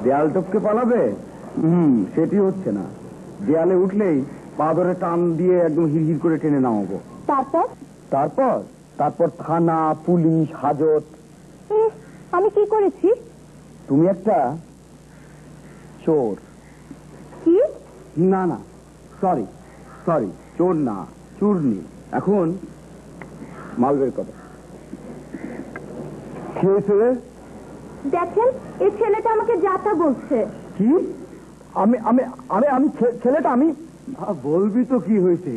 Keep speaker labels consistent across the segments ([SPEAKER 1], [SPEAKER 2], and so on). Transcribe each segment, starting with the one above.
[SPEAKER 1] দেয়াল টপকে পালাবে? সেটি হচ্ছে না। দেয়ালে উঠলেই পা ধরে টান দিয়ে একদম হিড়হিড় করে টেনে নামাবো।
[SPEAKER 2] তারপর
[SPEAKER 1] তারপর তারপর থানা, পুলিশ, হাজত।
[SPEAKER 2] আমি কি করেছি?
[SPEAKER 1] তুমি একটা চোর।
[SPEAKER 2] কি?
[SPEAKER 1] না না, সরি সরি, চোর না, চুরনি। এখন মাল বের করো। কি হয়েছে?
[SPEAKER 2] দেখেন, এই ছেলেটা আমাকে যাতা বলছে।
[SPEAKER 1] কি? আমি আমি আমি আমি ছেলেটা আমি বলবি তো কি হয়েছে?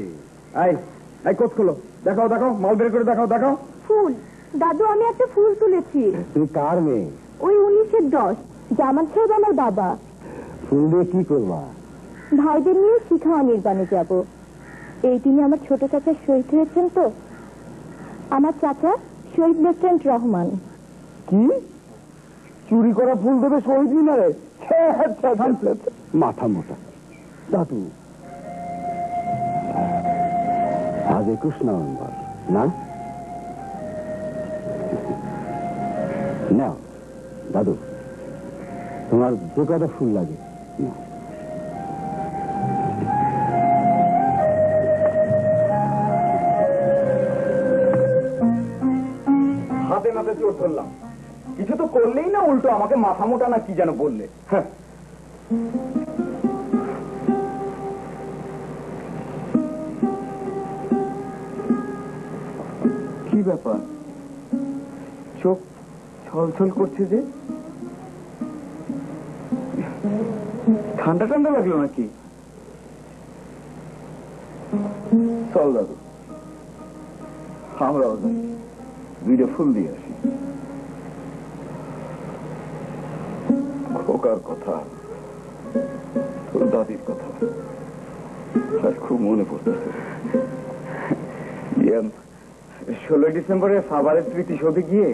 [SPEAKER 1] এই কোট খোলো, দেখাও দেখাও, মাল বের করে দেখাও দেখাও।
[SPEAKER 2] ফুল দাদু, আমি একটা ফুল তুলেছি।
[SPEAKER 1] তুমি কার মেয়ে?
[SPEAKER 2] ওই 19-10 জামান সাহেব আমার বাবা।
[SPEAKER 1] ফুল দিয়ে কি করবা?
[SPEAKER 2] ভাইদের নিয়ে শিখাওয়া নির্বাণে যাব। এই দিনে আমার ছোট চাচা শহীদ হয়েছেন তো। আমার চাচা শহীদ লেফটেন্যান্ট রহমান।
[SPEAKER 1] কি? চুরি করা ফুল দেবে শহীদ মিনারে? মাথা মোটা। দাদু, আজ 21 নভেম্বর না? নাও দাদু, তোমার যে কটা ফুল লাগে হাতে নাতে চোর ধরলাম। কিছু তো করলেই না, উল্টো আমাকে মাথা মোটা না কি যেন বললে। কি ব্যাপার, চোখ ছলছল করছে যে? ঠান্ডা ঠান্ডা লাগলো নাকি? চল দাদু, আমরাও যাই, দুইটা ফুল দিয়ে আসি। খোকার কথা, তোর দাদির কথা আজ খুব মনে পড়তেছে। 16 ডিসেম্বরে সাভারের স্মৃতি সৌধে গিয়ে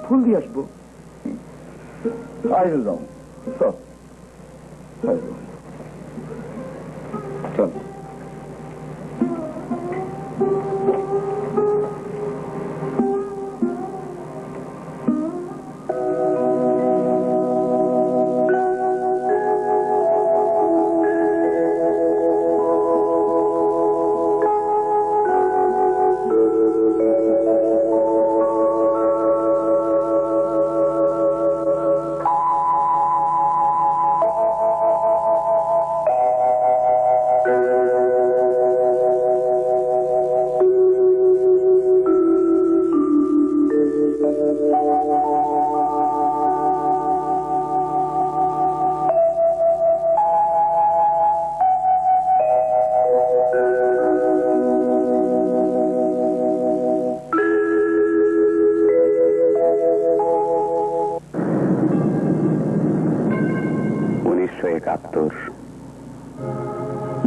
[SPEAKER 1] ফুল দিয়ে আসবো। I will down. So, চল।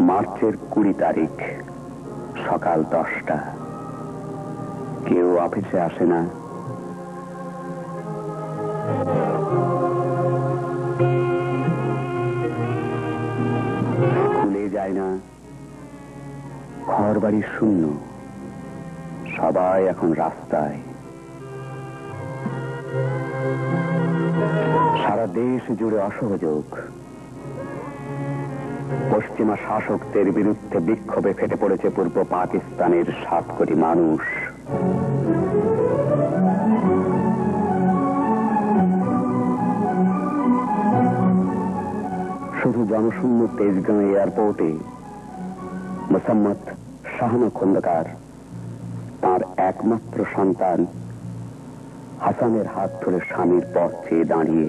[SPEAKER 1] মার্চের 20 তারিখ সকাল 10টা। কেউ অফিসে আসে না। স্কুলে যায় না। ঘর বাড়ি শূন্য। সবাই এখন রাস্তায়। সারা দেশ জুড়ে অসহযোগ। পশ্চিমা শাসকদের বিরুদ্ধে বিক্ষোভে ফেটে পড়েছে পূর্ব পাকিস্তানের 7 কোটি মানুষ। শুধু জনশূন্য তেজগাঁ এয়ারপোর্টে মোসাম্মত শাহানা খন্দকার তার একমাত্র সন্তান হাসানের হাত ধরে স্বামীর পথ চেয়ে দাঁড়িয়ে।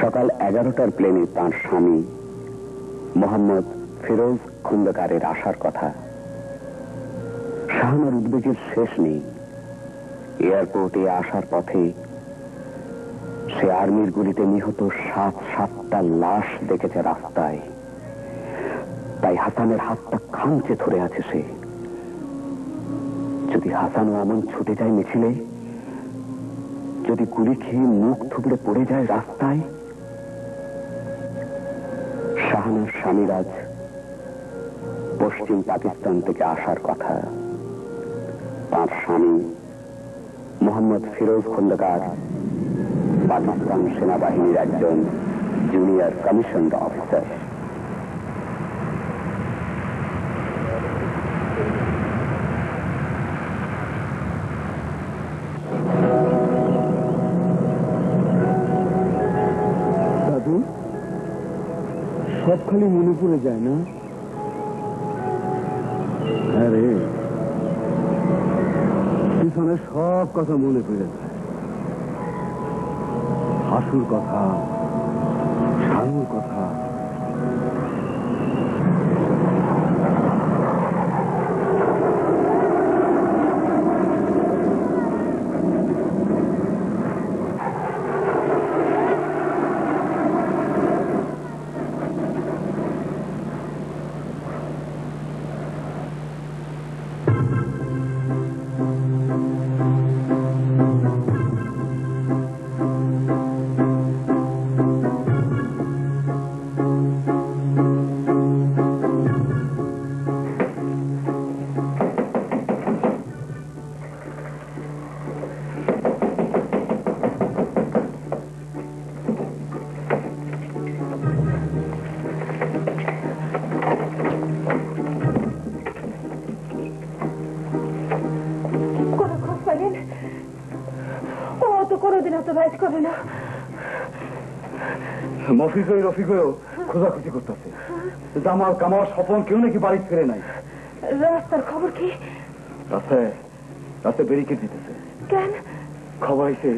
[SPEAKER 1] সকাল 11টার প্লেনে তার স্বামী মোহাম্মদ ফিরোজ খন্দকারের আসার কথা। শাহানার উদ্বেগের শেষ নেই। এয়ারপোর্টে আসার পথে সে আর্মির গুলিতে নিহত 7টা লাশ দেখেছে রাস্তায়। তাই হাসানের হাতটা খামচে ধরে আছে সে। যদি হাসান ও আমন ছুটে যায় মিছিলে, যদি গুলি খেয়ে মুখ থুবড়ে পড়ে যায় রাস্তায়। শাহানার স্বামীর আজ পশ্চিম পাকিস্তান থেকে আসার কথা। তার স্বামী মোহাম্মদ ফিরোজ খন্দকার পাকিস্তান সেনাবাহিনীর একজন জুনিয়র কমিশনড অফিসার।
[SPEAKER 3] দাদু, সব খালি মনে পড়ে যায় না? হ্যাঁ রে, পিছনে সব কথা মনে পড়ে যায়। হাসুর কথা, শানুর কথা।
[SPEAKER 1] মফিজ হয়ে রফিক হয়েও খোঁজাখুঁজি করতেছে। জামাল কামাল স্বপন কেউ নাকি বাড়ি ফিরে নাই।
[SPEAKER 2] রাস্তার খবর কি?
[SPEAKER 1] রাস্তায় ব্যারিকেড দিতেছে।
[SPEAKER 2] কেন?
[SPEAKER 1] খবর আইছে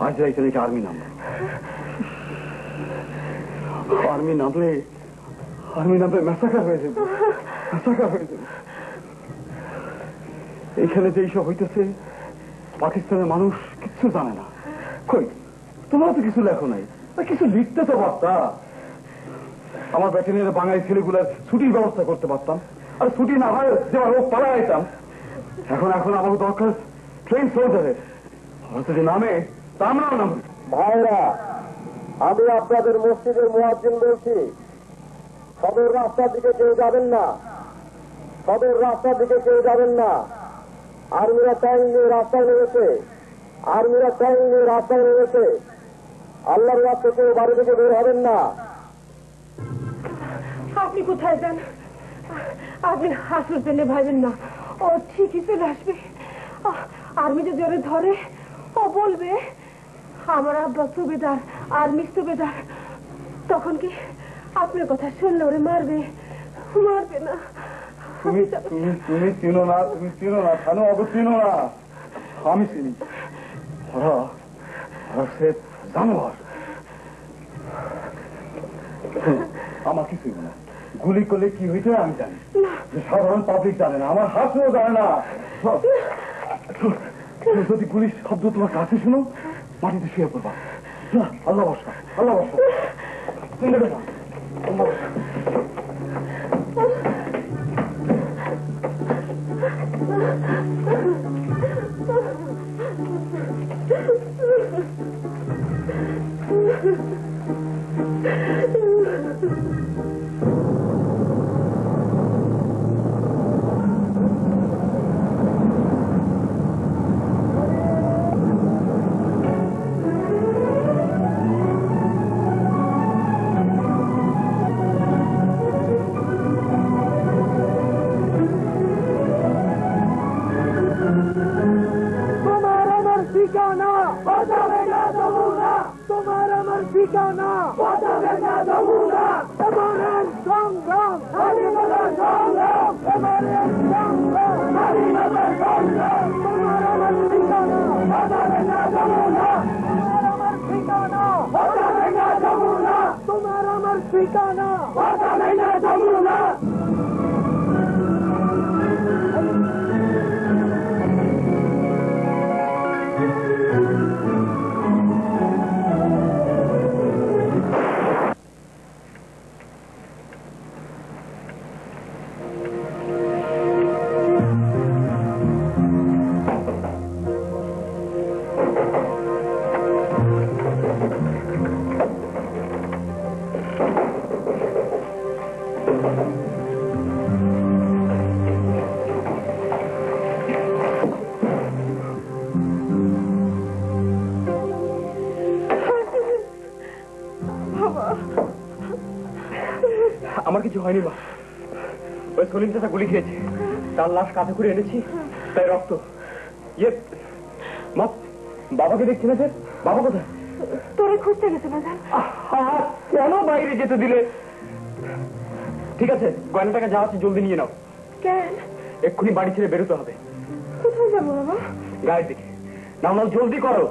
[SPEAKER 1] আজ রাইতে নাকি আর্মি নামবে। আর্মি নামলে ম্যাসাকার হয়ে যাবে। এইখানে যে এইসব হইতেছে পাকিস্তানের মানুষ কিচ্ছু জানে না। কই তোমরা তো কিছু লেখো নাই, কিছু লিখতে তো পারতা। আমার ব্যাটালিয়নের বাঙালি ছেলেগুলার ছুটির ব্যবস্থা করতে পারতাম। আর ছুটি না হয় যে রোগ পালা যেতাম। এখন আমার দরকার ট্রেন সোলজারের। যদি নামে তা আমরাও নামে।
[SPEAKER 4] ভাইরা, আমি আপনাদের মসজিদের মুয়াজ্জিন বলছি, সদর রাস্তার দিকে কেউ যাবেন না, সদর রাস্তার দিকে কেউ যাবেন না। আর্মিরা ট্যাঙ্ক নিয়ে রাস্তায় নেমেছে, আর্মিরা ট্যাঙ্ক নিয়ে রাস্তায় নেমেছে। আল্লাহর রাস্তা কেউ বাড়ি থেকে বের হবেন না।
[SPEAKER 5] আপনি কোথায় যান? আপনি হাসুর পেলে ভাবেন না, ও ঠিকই চলে আসবে। আর্মি যে জোরে ধরে, ও বলবে আমার আব্বা সুবেদার, আর্মি সুবেদার। তখন কি আপনার কথা শুনলে ওরে মারবে? মারবে না।
[SPEAKER 1] তুমি চিনো না, তুমি চিনো না, কেন অত চিনো না? আমি চিনি। সে জানোয়ার। আমার কিছুই না, গুলি করলে কি হইতে আমি জানি, সাধারণ পাবলিক জানে না, আমার হাতও জানে না। যদি গুলির শব্দ তোমার কাছে শুনো, মাটিতে শুয়ে পড়বা। আল্লাহ বর্ষা, আল্লাহ বর্ষা।
[SPEAKER 3] আমার কিছু হয়নি মা, ওই সলিম চাচা গুলি খেয়েছে, তার লাশ কাঁধে করে এনেছি, তাই রক্ত। ইয়ে মা, বাবাকে দেখছি না যে, বাবা কোথায়?
[SPEAKER 5] তোরে খুঁজতে গেছে বাজার।
[SPEAKER 3] কেন বাইরে যেতে দিলে? ঠিক আছে, গয়নাটাকে যা আছে জলদি নিয়ে নাও।
[SPEAKER 5] কেন?
[SPEAKER 3] এক্ষুনি বাড়ি ছেড়ে বেরোতে হবে।
[SPEAKER 5] কোথায় যাবো বাবা?
[SPEAKER 3] গায়ের দিকে নাও, নাও জলদি করো,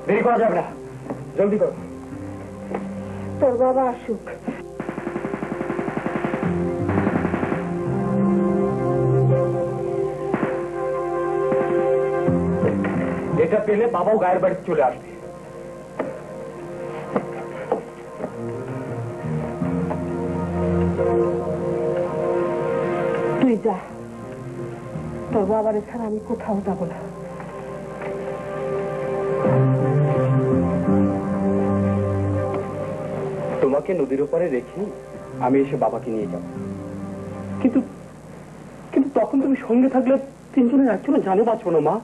[SPEAKER 3] দেরি করা যাবে না, জলদি করো।
[SPEAKER 5] তোর বাবা আসুক।
[SPEAKER 3] এটা পেলে বাবাও গায়ের বাড়িতে চলে আসবে।
[SPEAKER 5] তুই যা, তোর বাবার ছাড়া আমি কোথাও যাবো না।
[SPEAKER 3] তোমাকে নদীর ওপারে রেখে আমি এসে বাবাকে নিয়ে যাব, কিন্তু কিন্তু তখন তুমি সঙ্গে থাকলে তিনজনের একজনের জানে বাঁচবো না মা।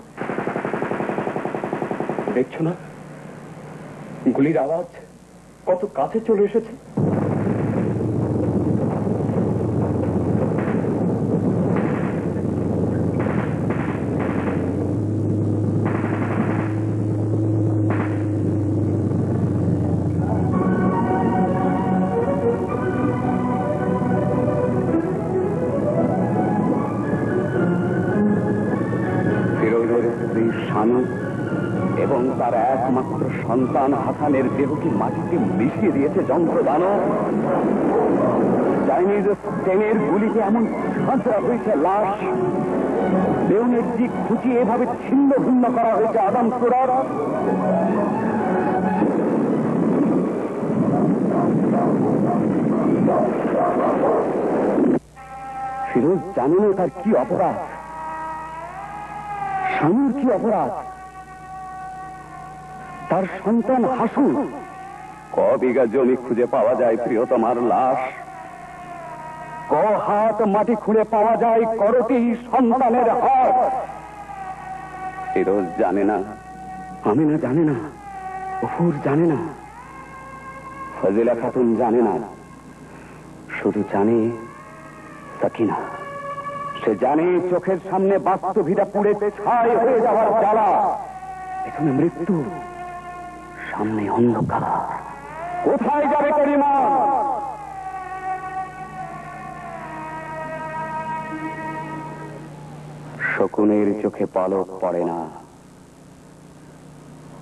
[SPEAKER 3] দেখছো না গুলির আওয়াজ কত কাছে চলে এসেছে।
[SPEAKER 1] এবং তার একমাত্র সন্তান হাসানের দেহকে মাটিতে মিশিয়ে দিয়েছে যন্ত্রদানব। চাইনিজ ট্রেনের গুলিতে এমন খাঁচড়া হয়েছে লাশ, বেউনের দিক খুঁচিয়ে এভাবে ছিন্ন ভিন্ন করা হয়েছে আদম সুরার। ফিরোজ জানে না তার কি অপরাধ, স্বামীর কি অপরাধ। তার সন্তান হাসু। ক বিঘা জমি খুঁজে পাওয়া যায় প্রিয়তমার লাশ, ক হাত মাটি খুঁড়ে পাওয়া যায় করটি সন্তানের হাত। ফিরোজ জানে না, আমিনা জানে না, গফুর জানে না, ফজিলা খাতুন জানে না, শুধু জানে সাকিনা। সে জানে চোখের সামনে বাস্তবিকতা পুড়ে ছাই হয়ে যাওয়ার জ্বালা। এখানে মৃত্যু, সামনে অন্ধকার। কোথায় যাবে করিমা? শকুনের চোখে পলক পড়ে না,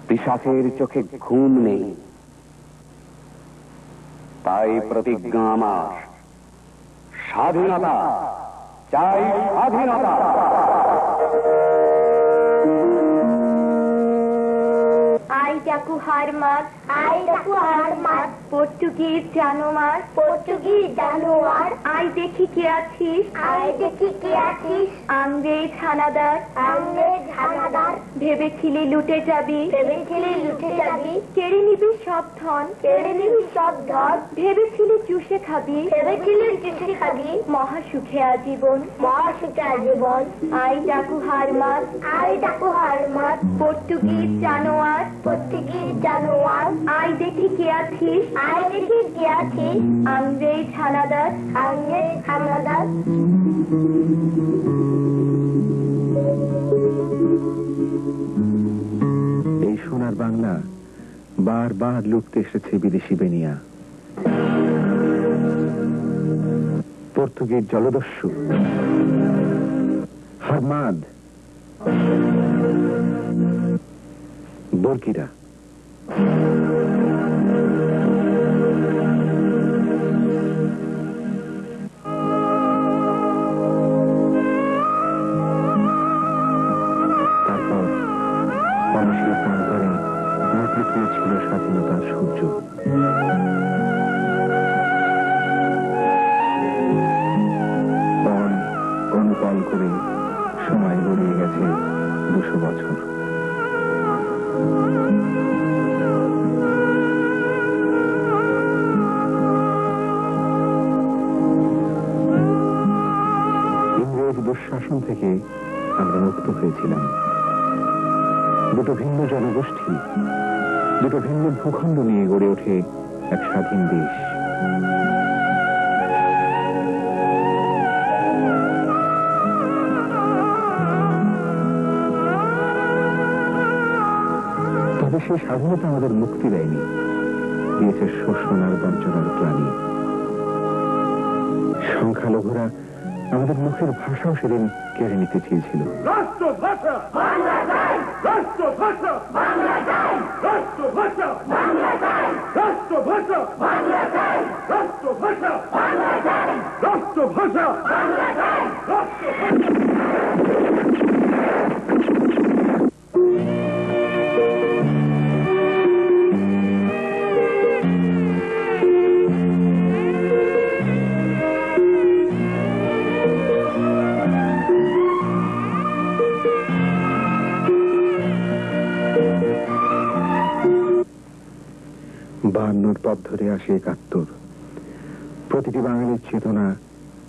[SPEAKER 1] পিশাচের চোখে ঘুম নেই। তাই প্রতিজ্ঞা আমার, স্বাধীনতা চাই, স্বাধীনতা।
[SPEAKER 2] আই ডাকু হার মাছ, আই ডাকু হার মাছ, পর্তুগিজ জানোয়ার, পর্তুগিজ জানোয়ার, আই দেখি কে আছিস, আই দেখি কে আছিস, আংরেজ হানাদার, আংরেজ হানাদার, ভেবেছিলি লুটে যাবি, ভেবেছিলি লুটে যাবি, কেড়ে নিবি সব ধন, কেড়ে নিবি সব ধন, ভেবেছিলি চুষে খাবি, ভেবেছিলি চুষে খাবি, মহাসুখে আজীবন, মহাসুখে আজীবন। আই ডাকু হার মাছ, আই ডাকু হার মাছ, পর্তুগিজ জানোয়ার, পর্তুগিজ জানোয়ার, আই দেখি কে আছিস, আই দেখি কে আছিস, আংরেজ হানাদার, আংরেজ হানাদার।
[SPEAKER 6] এই সোনার বাংলা বারবার লুটতে এসেছে বিদেশি বেনিয়া, পর্তুগিজ জলদস্যু, হারমাদ, বর্গিরা। তারপর মানুষের প্রান্তরে ছিল স্বাধীনতার সূর্য। অনুকল করে সময় গড়িয়ে গেছে 200 বছর। ইংরেজ দুঃশাসন থেকে আমরা মুক্ত হয়েছিলাম। দুটো ভিন্ন জনগোষ্ঠী, দুটো ভিন্ন ভূখণ্ড নিয়ে গড়ে ওঠে এক স্বাধীন দেশ। তবে সেই স্বাধীনতা আমাদের মুক্তি দেয়নি, দিয়েছে শোষণ আর বঞ্চনার গ্লানি। সংখ্যালঘুরা আমাদের মুখের ভাষাও সেদিন কেড়ে নিতে চেয়েছিল।
[SPEAKER 1] রাষ্ট্রভাষা বাংলা চাই, রাষ্ট্রভাষা বাংলা চাই, রাষ্ট্রভাষা বাংলা চাই, রাষ্ট্রভাষা বাংলা চাই, রাষ্ট্রভাষা বাংলা চাই, রাষ্ট্রভাষা বাংলা চাই, রাষ্ট্রভাষা।
[SPEAKER 6] বাহান্নর পথ ধরে আসে 71। প্রতিটি বাঙালির চেতনা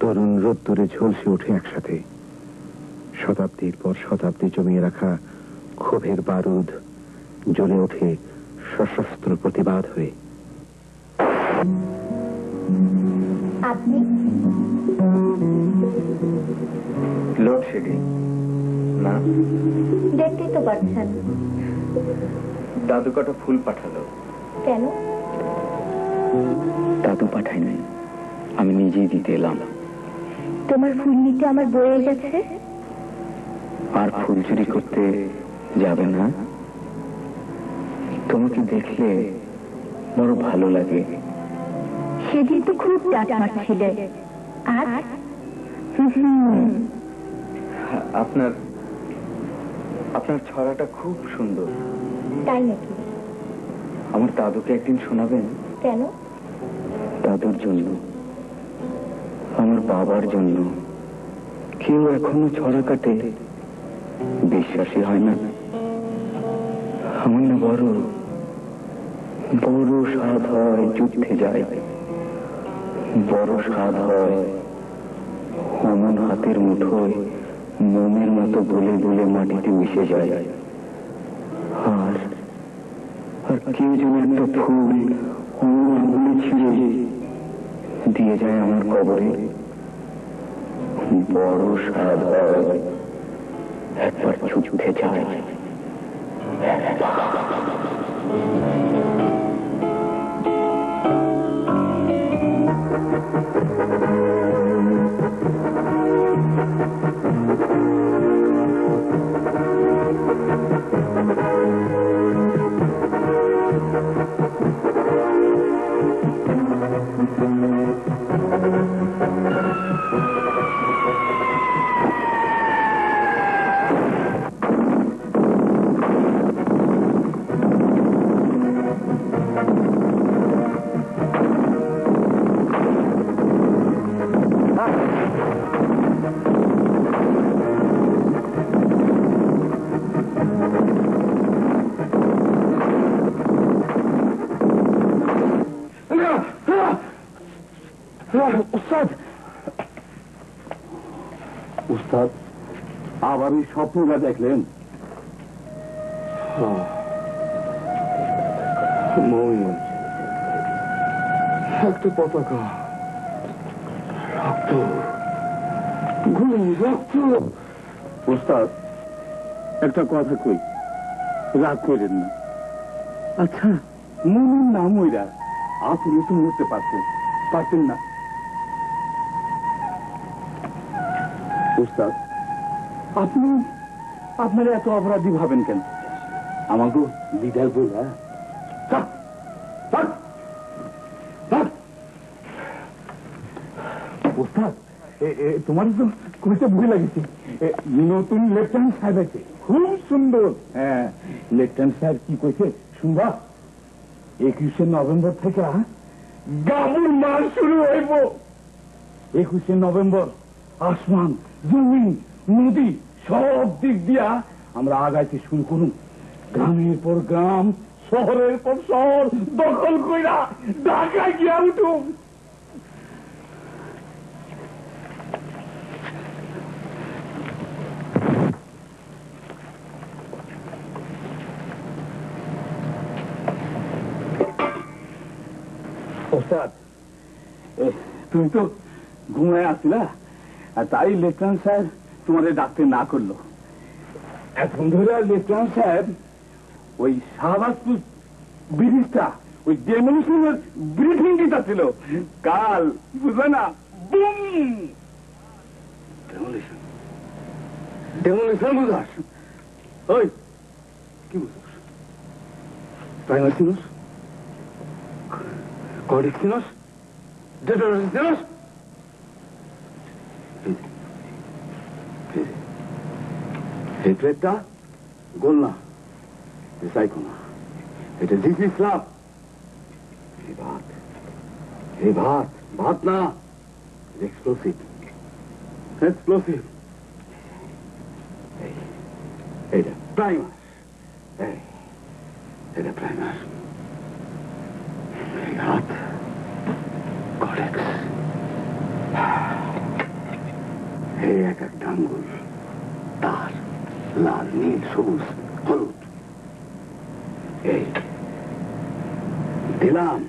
[SPEAKER 6] তরুণ রোদ্দুরে ঝলসে ওঠে একসাথে। শতাব্দীর পর শতাব্দী জমিয়ে রাখা ক্ষোভের বারুদ জ্বলে ওঠে সশস্ত্র প্রতিবাদ হয়ে।
[SPEAKER 2] আপনি
[SPEAKER 3] লোডশেডিং না,
[SPEAKER 2] দেখতেই তো পাচ্ছেন।
[SPEAKER 3] দাদু কটা ফুল পাঠালো।
[SPEAKER 2] কেন?
[SPEAKER 3] দাদু পাঠাই নাই, আমি নিজেই দিতে এলাম।
[SPEAKER 2] তোমার ফুল নিতে আমার বয়ে গেছে।
[SPEAKER 3] আর ফুল চুরি করতে যাবে না? তোমাকে দেখলে বড় ভালো লাগে।
[SPEAKER 2] সেদিন তো খুব ডাক মারছিলে। আর
[SPEAKER 3] আপনার আপনার ছড়াটা খুব সুন্দর।
[SPEAKER 2] তাই নাকি?
[SPEAKER 3] আমার দাদুকে একদিন শোনাবেন?
[SPEAKER 2] কেন?
[SPEAKER 3] দাদুর জন্য, আমার বাবার জন্য। কেউ এখনো ছড়া কাটে, বিশ্বাসই হয় না। আমার না বড়
[SPEAKER 6] বড় স্বাদ হয় যুদ্ধে যায়, বড় স্বাদ হয় অমন হাতের মুঠোয় মোমের মতো গলে গলে মাটিতে মিশে যায়। আর আর কেউ যেন একটা ফুল অমন আঙুলে ছিঁড়ে দিয়ে যায় আমার কবরে। বড় স্বাদ হয় একবার যুদ্ধে যায়।
[SPEAKER 1] উস্তাদ, আবার এই স্বপ্নটা দেখলেন? মমিন, একটা পতাকা, রক্ত, গুলি, রক্ত। উস্তাদ, একটা কথা কই, রাগ করেন না। আচ্ছা, মমিন না মইরা আপনি তো মরতে পারতেন না? উস্তাদ, আপনি আপনার এত অপরাধী ভাবেন কেন? আমাকে বিদায় বইলা উস্তাদ, তোমার তো কইতে ভুল লাগেছে। নতুন লেফটেন্যান্ট সাহেব আছে, খুব সুন্দর। হ্যাঁ, লেফটেন্যান্ট সাহেব কি কইছে শুনবা? 21শে নভেম্বর থেকে গাবুর মাস শুরু হইব। 21শে নভেম্বর আসমান, জমিন, নদী সব দিক দিয়া আমরা আগাইতে শুরু করুন। গ্রামের পর গ্রাম, শহরের পর শহর দখল কইরা ঢাকা গিয়া উঠুন। ওস্তাদ, তুমি তো ঘুমায় আসছিলা, আর তাই লেফটেন্যান্ট সাহেব তোমাদের ডাকতে না করলো। এখন ধরে লেফটেন্যান্ট সাহেব ওই শাহবাজপুর ব্রিজটা ওই ডেমোলিশনের ব্রিফিং দিতেছিল। কাল বুঝবে না, বুম ডেমোলিশন। ডেমোলিশন বুঝাস? ওই কি বুঝাস? প্রাইমার চিনস, কডিক চিনস, ডেটোরেশন চিনস? এই প্লেটটা গোল না, সাইকো না, এটা দিস ইসলাম। এই ভাত ভাত না, এক্সপ্লোসিভ। এক্সপ্লোসিভ। এইটা প্রাইমার, এটা প্রাইমার। এই হাত কডেক্স। এই এক একটা আঙ্গুল তার লাল, নীল, সবুজ, হলুদ। এই দিলাম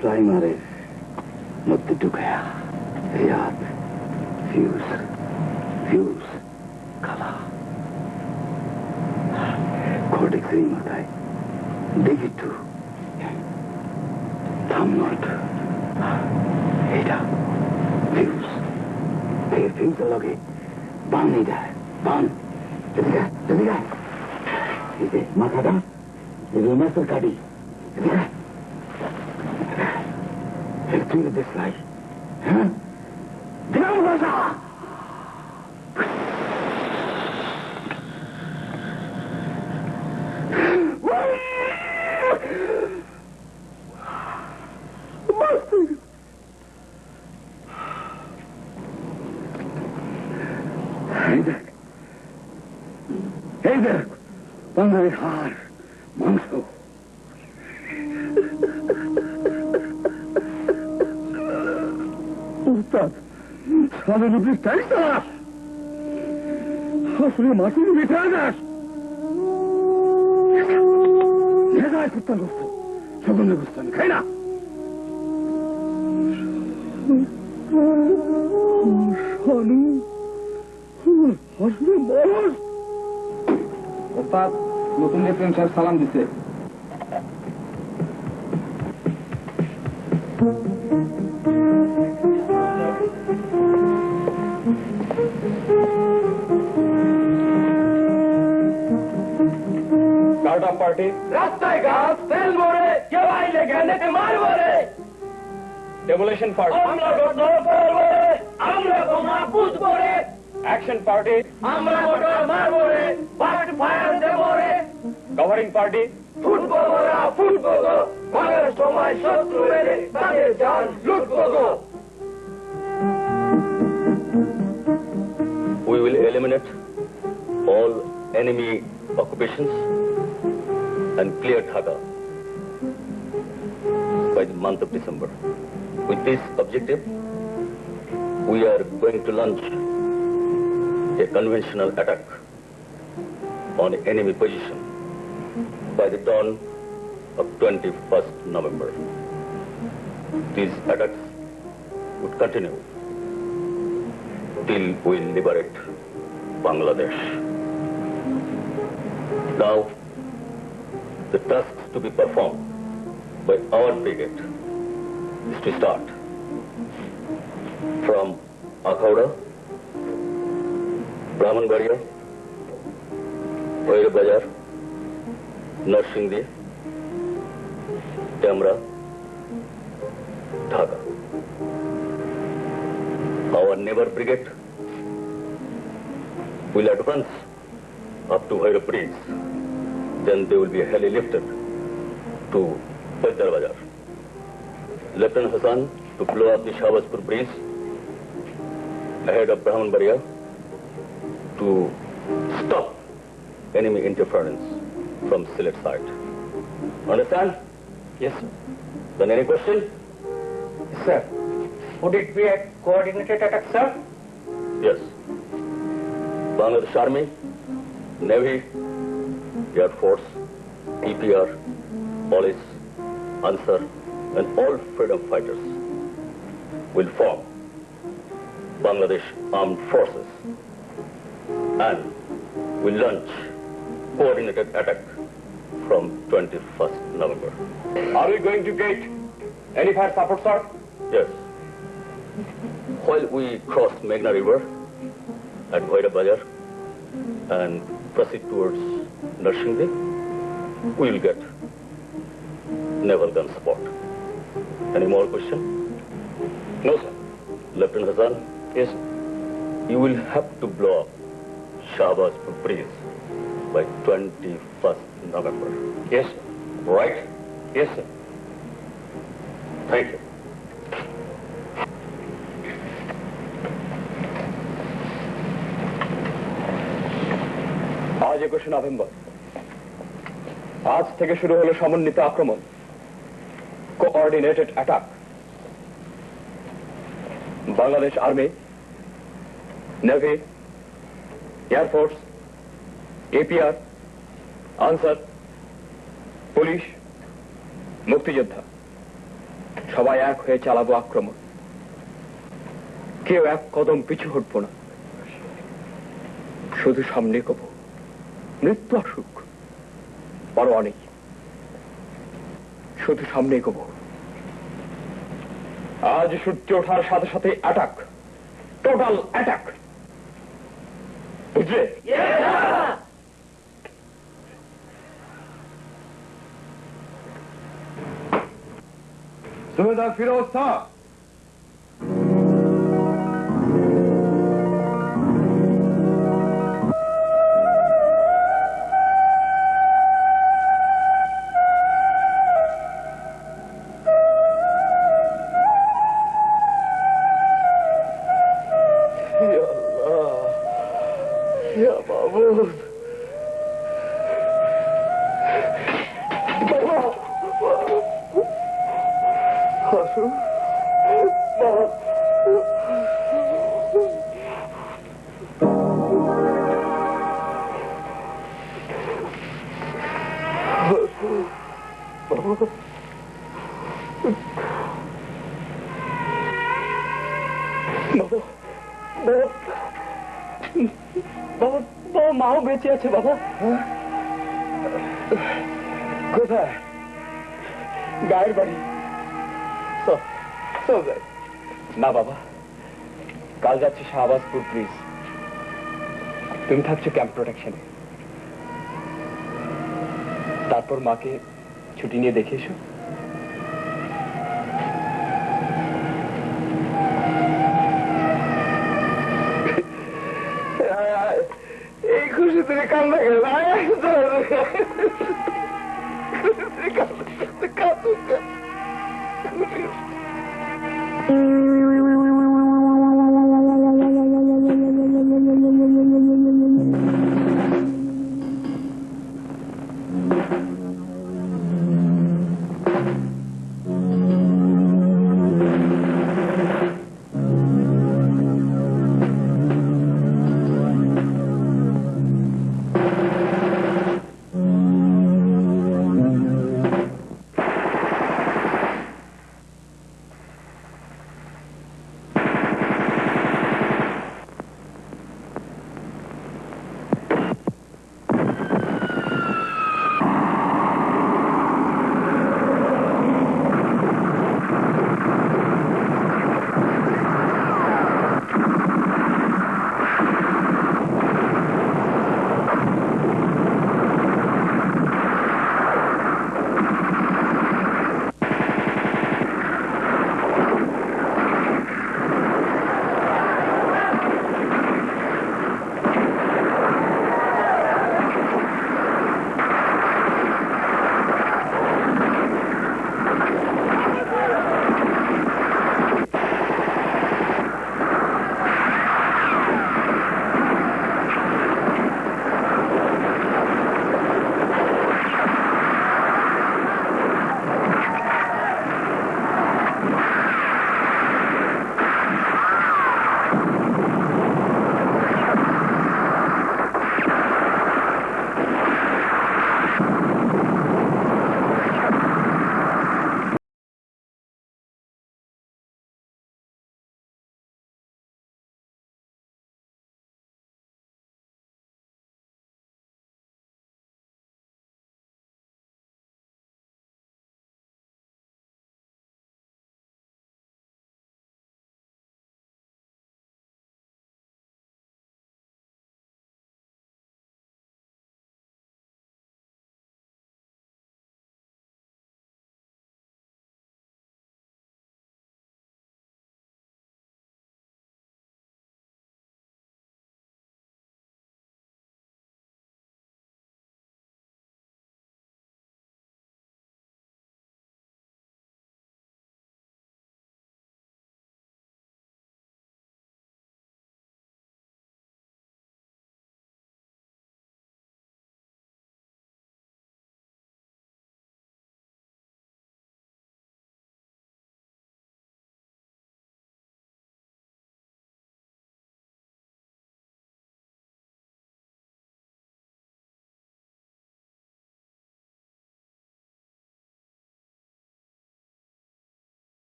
[SPEAKER 1] প্রাইমারের মধ্যে ঢুকায়া। এই হাত ফিউজ, ফিউজ কালা। কর্টেক্স এই মাথায় দেখি তো থামনট। এটা ফিউজ, এই ফিউজের লগে বান দেয়, বান। মাথাটা মেসের কাটি তুলে দেখলাই। হ্যাঁ, দিলাম ভাষা। এই দেখ, পাঙ্গারের হাড়, মাংস, উস্তাদ সামনে উপরে স্টাইল চালাস আসলে মাটির মিঠা যাস কুত্তার গোস্ত সকলে গোস্ত আমি খাই না ওস্তাদ নতুন লেফটেন্যান্ট সাহেব সালাম দিচ্ছে
[SPEAKER 3] পার্টি রাস্তায় গাছ তেল মরে কেউ আইলে গেলে মারবো রে ডেমোলেশন পার্টি আমরা আমরা বোমা বুঝবো রে অ্যাকশন পার্টি আমরা মোটর মারবো রে বাট ফায়ার দেবো রে কভারিং পার্টি ফুটবো ওরা ফুটবো গো ভাঙার সময় শত্রু এলে তাদের জান লুটবো গো
[SPEAKER 7] We will eliminate all enemy occupations and clear Dhaka by the month of December. With this objective, we are going to launch a conventional attack on enemy position by the dawn of 21st November. These attacks would continue till we liberate Bangladesh. Now, the tasks to be performed by our brigade is to start from Akhauda, Brahmanbaria, Bhairab Bazar, Narsingdi, Tamra, Dhaka. Our neighbor brigade will advance up to Bhairab Bridge. Then they will be heli lifted to Badar Bazar. Lieutenant Hassan to blow up the Shahbazpur Bridge ahead of Brahmanbaria to stop enemy interference from Sylhet side. Understand?
[SPEAKER 3] Yes, sir.
[SPEAKER 7] Then any question?
[SPEAKER 3] Sir, would it be a coordinated attack, sir?
[SPEAKER 7] Yes. Bangladesh Army, Navy, Air Force, EPR, Police, Ansar, and all freedom fighters will form Bangladesh Armed Forces and will launch coordinated attack from 21st November.
[SPEAKER 3] Are we going to get any fire support, sir?
[SPEAKER 7] Yes. While we cross Meghna River at Bhairab Bazar and proceed towards Narsingdi, we will get naval gun support. Any more question?
[SPEAKER 3] No, sir.
[SPEAKER 7] Lieutenant Hassan?
[SPEAKER 3] Yes, sir.
[SPEAKER 7] You will have to blow up Shahbazpur Bridge by 21st November.
[SPEAKER 3] Yes, sir.
[SPEAKER 7] Right?
[SPEAKER 3] Yes, sir.
[SPEAKER 7] Thank you.
[SPEAKER 3] আজ 21 November. আজ থেকে শুরু হলো সমন্বিত আক্রমণ, coordinated attack. Bangladesh army, navy, air force, APR, answer, police, মুক্তিযোদ্ধা সবাই এক হয়ে চালাবো আক্রমণ। কেউ এক কদম পিছু হটবো না, শুধু সামনে কব মৃত্যু আসুক পরোয়া নেই, শুধু সামনে কব। আজ সূর্য ওঠার সাথে সাথে অ্যাটাক, টোটাল অ্যাটাক, বুঝলে?
[SPEAKER 1] সুবেদার ফিরোজ শাহ
[SPEAKER 3] বাবা বাবা মাও বেঁচে আছে বাবা।
[SPEAKER 1] কোথায়?
[SPEAKER 3] গায়ের বাড়ি। না বাবা, কাল যাচ্ছি শাহবাজপুর প্লিজ, তুমি থাকছো ক্যাম্প প্রোটেকশনে। তারপর মাকে ছুটি নিয়ে দেখে এসো।
[SPEAKER 1] এই খুশি তুমি কান্না গেল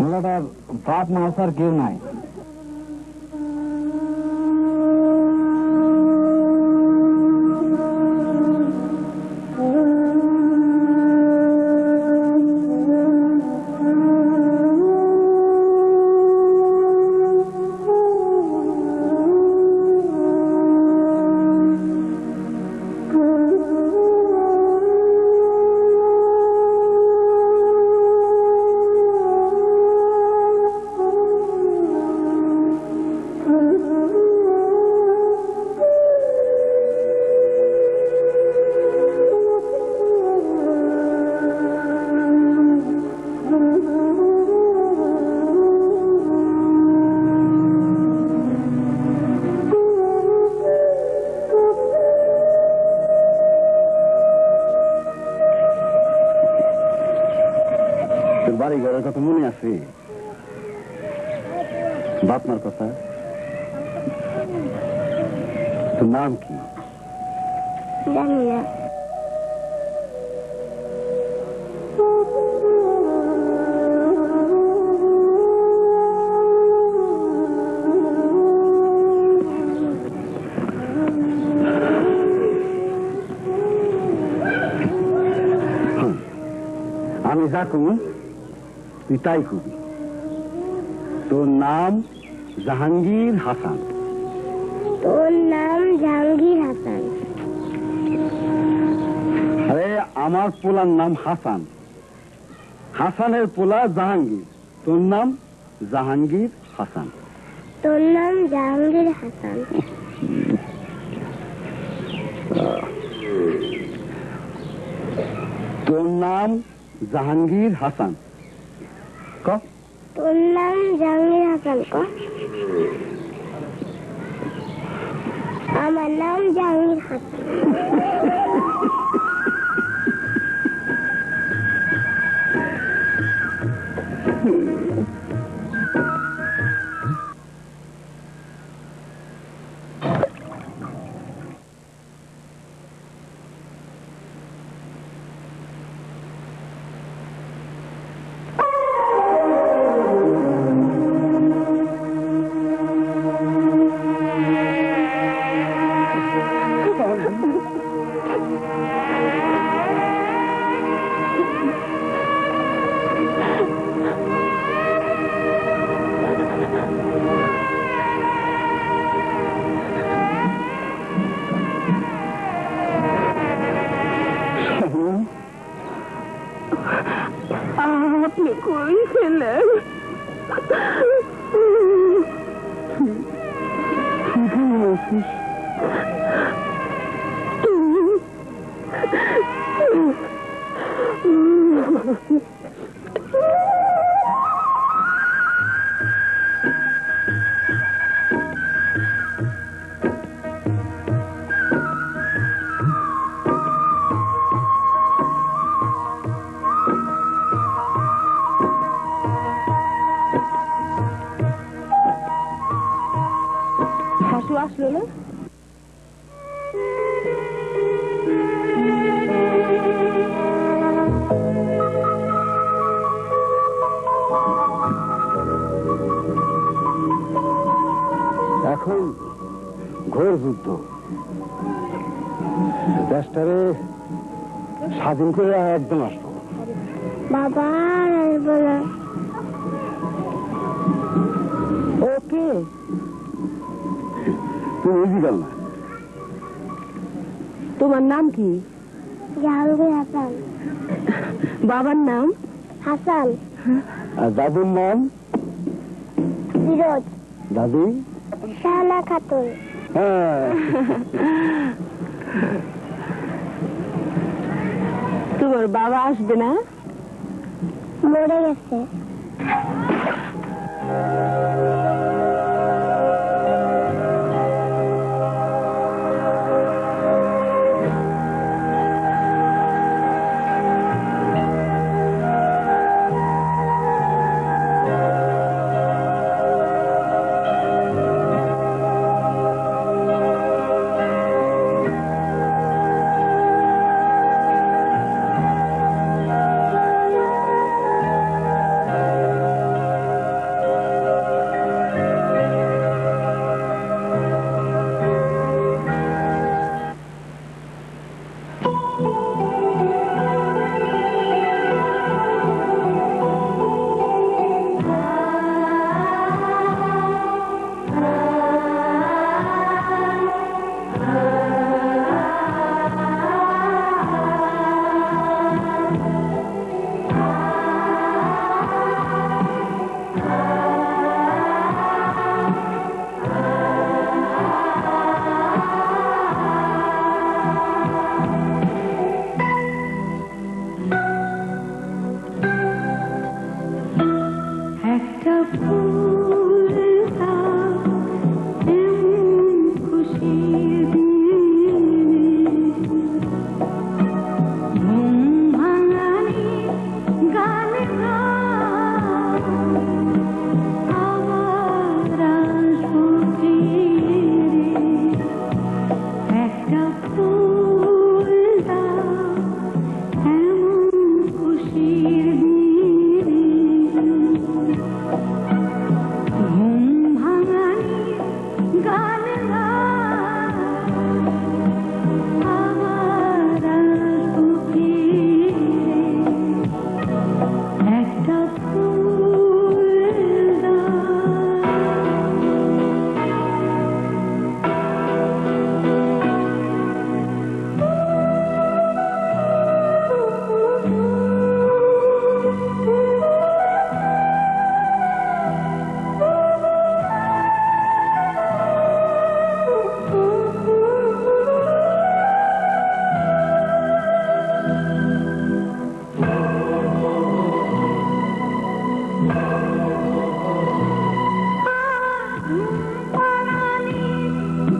[SPEAKER 1] মোলাটার বাপ মা আর কেউ নাই। বাড়ি ঘরের কথা মনে আছে? বাপ মার কথা? তোর নাম কি?
[SPEAKER 2] জানি না।
[SPEAKER 1] আমি যা কমু তুই তাই কবি। তোর নাম জাহাঙ্গীর হাসান।
[SPEAKER 2] তোর নাম জাহাঙ্গীর হাসান।
[SPEAKER 1] আরে আমার পোলার নাম হাসান, হাসানের পোলা জাহাঙ্গীর। তোর নাম জাহাঙ্গীর হাসান।
[SPEAKER 2] তোর নাম জাহাঙ্গীর হাসান।
[SPEAKER 1] তোর নাম জাহাঙ্গীর হাসান। ক
[SPEAKER 2] তোর নাম জাহাঙ্গীর হাসান। ক আমার নাম জাহাঙ্গীর হাসান।
[SPEAKER 5] আপনি কই ছিলেন? হাসু আসলো না?
[SPEAKER 1] এখন ঘোর যুদ্ধ। দেশটারে স্বাধীন করে একদম আসবো।
[SPEAKER 2] বাবা আসবো না।
[SPEAKER 5] ওকে,
[SPEAKER 1] তুই বুঝিগাল না?
[SPEAKER 5] তোমার নাম কি?
[SPEAKER 2] জাহাঙ্গীর হাসান।
[SPEAKER 5] বাবার নাম?
[SPEAKER 2] হাসান।
[SPEAKER 1] আর দাদুর নাম?
[SPEAKER 2] ফিরোজ।
[SPEAKER 1] দাদু?
[SPEAKER 2] শাহানা খাতুন।
[SPEAKER 1] হ্যাঁ।
[SPEAKER 5] তোমার বাবা আসবে না?
[SPEAKER 2] মরে গেছে। ফুল দাও এমন খুশির দিনে ঘুম ভাঙানি গান গাও আবার আসবো ফিরে একটা ফুল দাও এমন খুশির দিনে ঘুম ভাঙানি গান গাও আবার আসবো ফিরে একটা ফুল দাও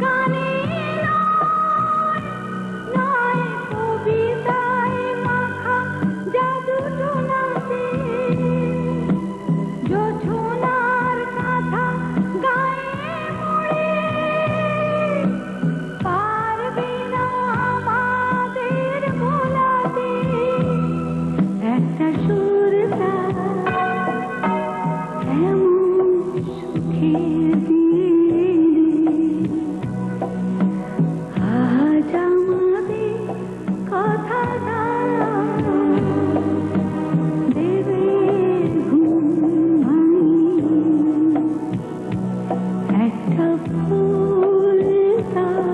[SPEAKER 2] গানে নয় কবিতায় মাখা জাদু টোনাতে জোছনার কাঁথা গায়ে মুড়ে পারবে না আমাদের ভোলাতে একটা সুর দাও এমন সুখের দিনে আজ আমাদের কথা দাও দেবে ঘুম ভাঙিয়ে একটা ফুল দাও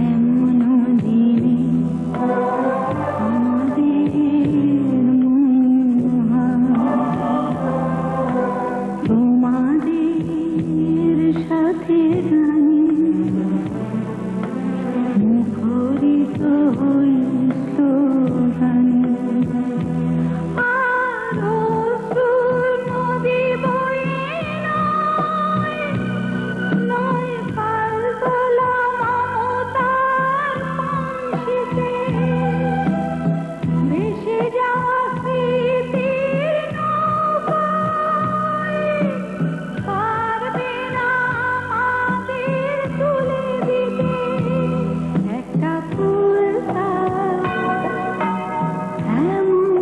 [SPEAKER 2] এমন দিনে আমাদের তোমাদের সাথে গানে মুখরিত হই স্লোগানে আর অশ্রুর নদী বয়ে নয় পালতোলা মমতার পাংশিতে ভেসে যাওয়া স্মৃতির নৌকায় পারবে না আমাদের তুলে দিতে একটা ফুল দাও এমন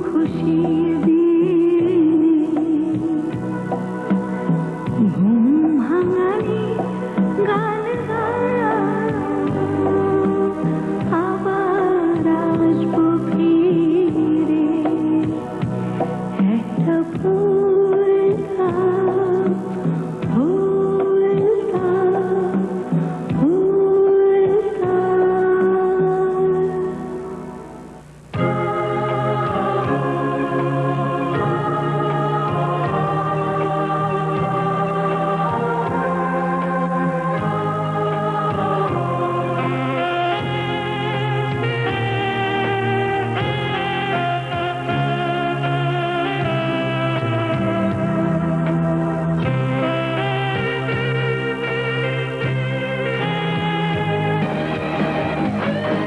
[SPEAKER 2] খুশির দিনে ঘুম ভাঙানি গান